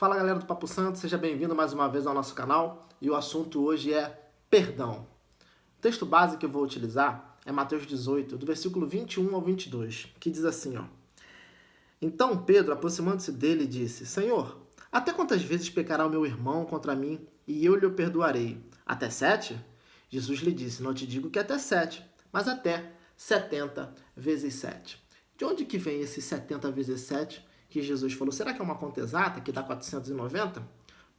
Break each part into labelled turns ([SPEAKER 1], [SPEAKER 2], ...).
[SPEAKER 1] Fala galera do Papo Santo, seja bem-vindo mais uma vez ao nosso canal e o assunto hoje é perdão. O texto base que eu vou utilizar é Mateus 18, do versículo 21 ao 22, que diz assim, ó. Então Pedro, aproximando-se dele, disse, Senhor, até quantas vezes pecará o meu irmão contra mim e eu lhe o perdoarei? Até 7? Jesus lhe disse, não te digo que até 7, mas até 70 vezes 7. De onde que vem esse 70 vezes 7 que Jesus falou? Será que é uma conta exata que dá 490?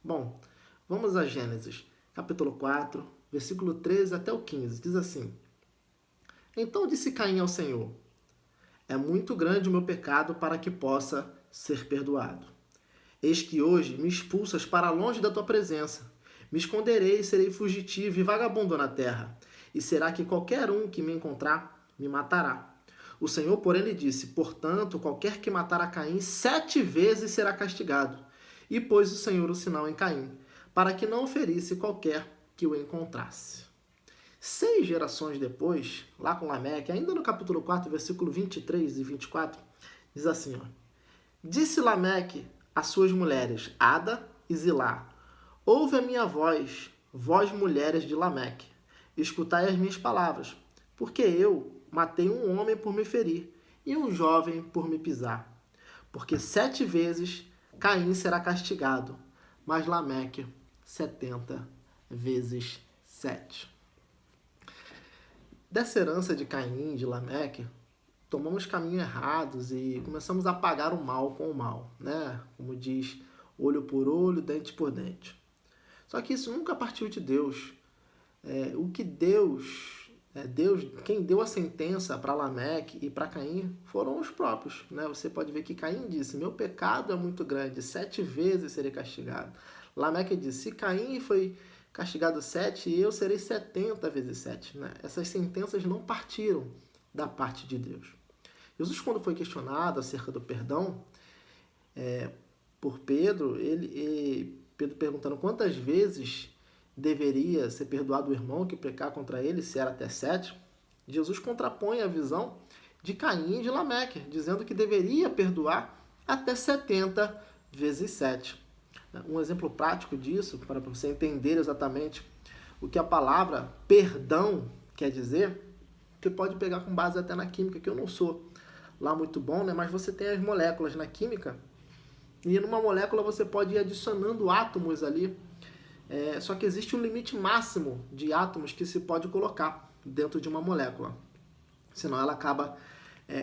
[SPEAKER 1] Bom, vamos a Gênesis, capítulo 4, versículo 13 até o 15. Diz assim, Então disse Caim ao Senhor, é muito grande o meu pecado para que possa ser perdoado. Eis que hoje me expulsas para longe da tua presença. Me esconderei e serei fugitivo e vagabundo na terra. E será que qualquer um que me encontrar me matará. O Senhor, porém, lhe disse, portanto, qualquer que matar a Caim 7 vezes será castigado. E pôs o Senhor o sinal em Caim, para que não o ferisse qualquer que o encontrasse. 6 gerações depois, lá com Lameque, ainda no capítulo 4, versículo 23 e 24, diz assim, ó, Disse Lameque às suas mulheres, Ada e Zilá, ouve a minha voz, vós mulheres de Lameque, escutai as minhas palavras, porque eu matei um homem por me ferir e um jovem por me pisar. Porque 7 vezes Caim será castigado, mas Lameque 70 vezes 7. Dessa herança de Caim, de Lameque, tomamos caminhos errados e começamos a pagar o mal com o mal, né? Como diz, olho por olho, dente por dente. Só que isso nunca partiu de Deus. O que quem deu a sentença para Lameque e para Caim foram os próprios, né? Você pode ver que Caim disse, meu pecado é muito grande, 7 vezes serei castigado. Lameque disse, se Caim foi castigado 7, eu serei 70 vezes 7. Né? Essas sentenças não partiram da parte de Deus. Jesus, quando foi questionado acerca do perdão por Pedro, Pedro perguntando quantas vezes deveria ser perdoado o irmão que pecar contra ele, se era até 7, Jesus contrapõe a visão de Caim e de Lameque, dizendo que deveria perdoar até 70 vezes 7. Um exemplo prático disso, para você entender exatamente o que a palavra perdão quer dizer, você pode pegar com base até na química, que eu não sou lá muito bom, né? Mas você tem as moléculas na química, e numa molécula você pode ir adicionando átomos ali, só que existe um limite máximo de átomos que se pode colocar dentro de uma molécula, senão ela acaba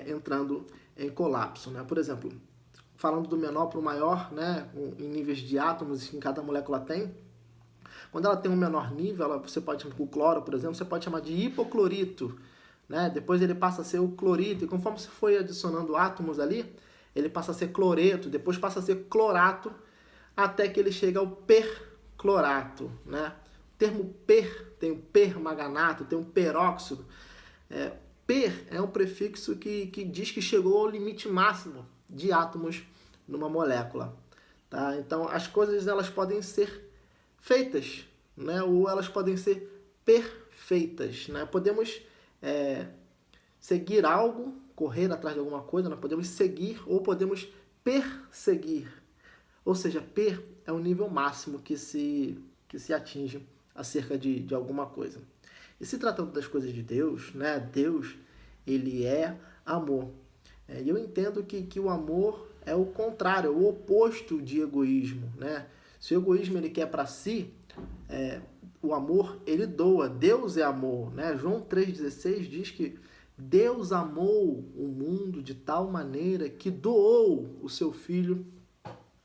[SPEAKER 1] entrando em colapso, né? Por exemplo, falando do menor para o maior, né, em níveis de átomos que cada molécula tem, quando ela tem um menor nível, você pode chamar o cloro, por exemplo, você pode chamar de hipoclorito, né? Depois ele passa a ser o clorito, e conforme você foi adicionando átomos ali, ele passa a ser cloreto, depois passa a ser clorato, até que ele chega ao perclorato, né? O termo per, tem o permanganato, tem o peróxido. Per é um prefixo que diz que chegou ao limite máximo de átomos numa molécula. Tá? Então, as coisas elas podem ser feitas, né? Ou elas podem ser perfeitas. Né? Podemos seguir algo, correr atrás de alguma coisa, nós podemos seguir ou podemos perseguir. Ou seja, per é o nível máximo que se atinge acerca de alguma coisa. E se tratando das coisas de Deus, né? Deus, ele é amor. E eu entendo que o amor é o contrário, o oposto de egoísmo, né? Se o egoísmo ele quer para si, o amor ele doa. Deus é amor, né? João 3,16 diz que Deus amou o mundo de tal maneira que doou o seu Filho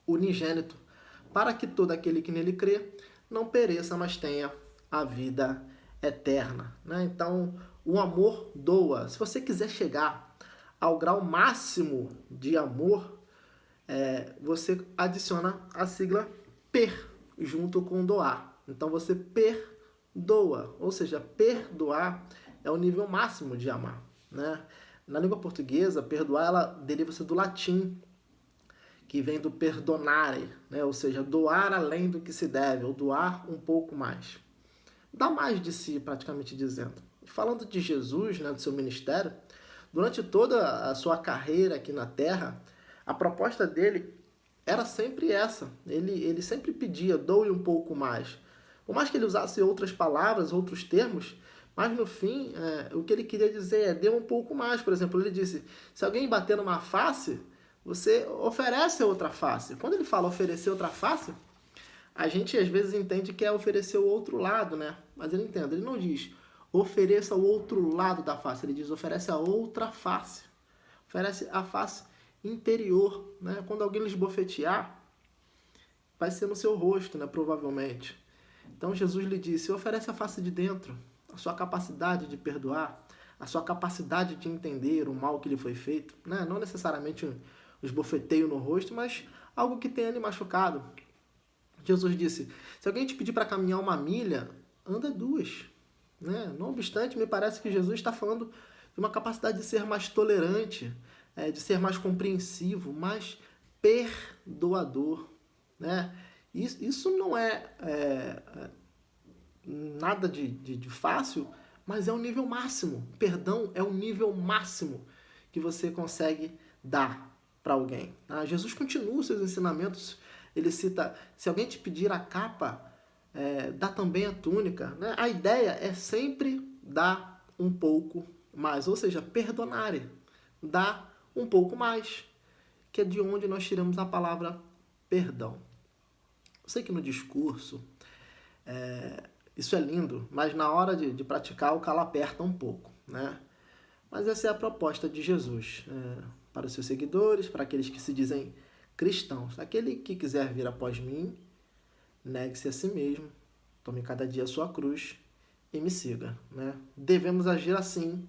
[SPEAKER 1] unigênito, para que todo aquele que nele crê não pereça, mas tenha a vida eterna. Né? Então, o amor doa. Se você quiser chegar ao grau máximo de amor, você adiciona a sigla per junto com doar. Então, você perdoa, ou seja, perdoar é o nível máximo de amar. Né? Na língua portuguesa, perdoar ela deriva-se do latim, que vem do perdonare, né? Ou seja, doar além do que se deve, ou doar um pouco mais. Dá mais de si, praticamente dizendo. Falando de Jesus, né, do seu ministério, durante toda a sua carreira aqui na Terra, a proposta dele era sempre essa. Ele sempre pedia, doe um pouco mais. Por mais que ele usasse outras palavras, outros termos, mas no fim, o que ele queria dizer é, dê um pouco mais. Por exemplo, ele disse, se alguém bater numa face, você oferece outra face. Quando ele fala oferecer outra face, a gente às vezes entende que é oferecer o outro lado, né? Mas ele não diz ofereça o outro lado da face, ele diz oferece a outra face. Oferece a face interior, né? Quando alguém lhes bofetear, vai ser no seu rosto, né? Provavelmente. Então Jesus lhe disse, oferece a face de dentro, a sua capacidade de perdoar, a sua capacidade de entender o mal que lhe foi feito, né? Não necessariamente os bofeteios no rosto, mas algo que tenha lhe machucado. Jesus disse, se alguém te pedir para caminhar 1 milha, anda 2. Né? Não obstante, me parece que Jesus está falando de uma capacidade de ser mais tolerante, de ser mais compreensivo, mais perdoador. Né? Isso não é nada de fácil, mas é o nível máximo. Perdão é o nível máximo que você consegue dar para alguém. Tá? Jesus continua os seus ensinamentos. Ele cita, se alguém te pedir a capa, dá também a túnica. Né? A ideia é sempre dar um pouco mais, ou seja, perdonare, dar um pouco mais, que é de onde nós tiramos a palavra perdão. Eu sei que no discurso isso é lindo, mas na hora de praticar o calo aperta um pouco. Né? Mas essa é a proposta de Jesus para os seus seguidores, para aqueles que se dizem cristãos. Aquele que quiser vir após mim, negue-se a si mesmo, tome cada dia a sua cruz e me siga. Né? Devemos agir assim,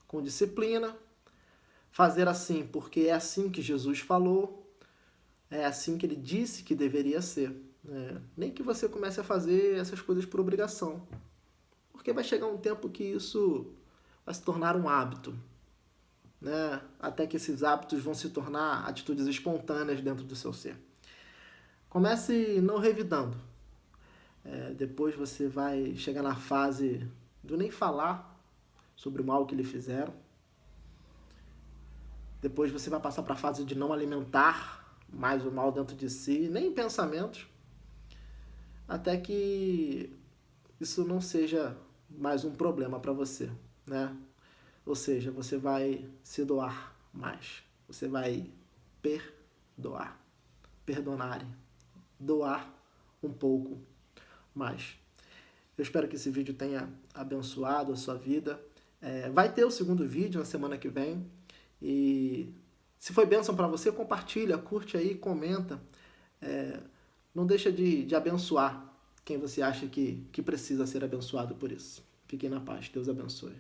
[SPEAKER 1] com disciplina, fazer assim porque é assim que Jesus falou, é assim que ele disse que deveria ser. Nem que você comece a fazer essas coisas por obrigação, porque vai chegar um tempo que isso vai se tornar um hábito. Né? Até que esses hábitos vão se tornar atitudes espontâneas dentro do seu ser. Comece não revidando. Depois você vai chegar na fase do nem falar sobre o mal que lhe fizeram. Depois você vai passar para a fase de não alimentar mais o mal dentro de si, nem em pensamentos, até que isso não seja mais um problema para você, né? Ou seja, você vai se doar mais. Você vai perdoar. Perdonare. Doar um pouco mais. Eu espero que esse vídeo tenha abençoado a sua vida. Vai ter o segundo vídeo na semana que vem. E se foi bênção para você, compartilha, curte aí, comenta. Não deixa de abençoar quem você acha que precisa ser abençoado por isso. Fiquem na paz. Deus abençoe.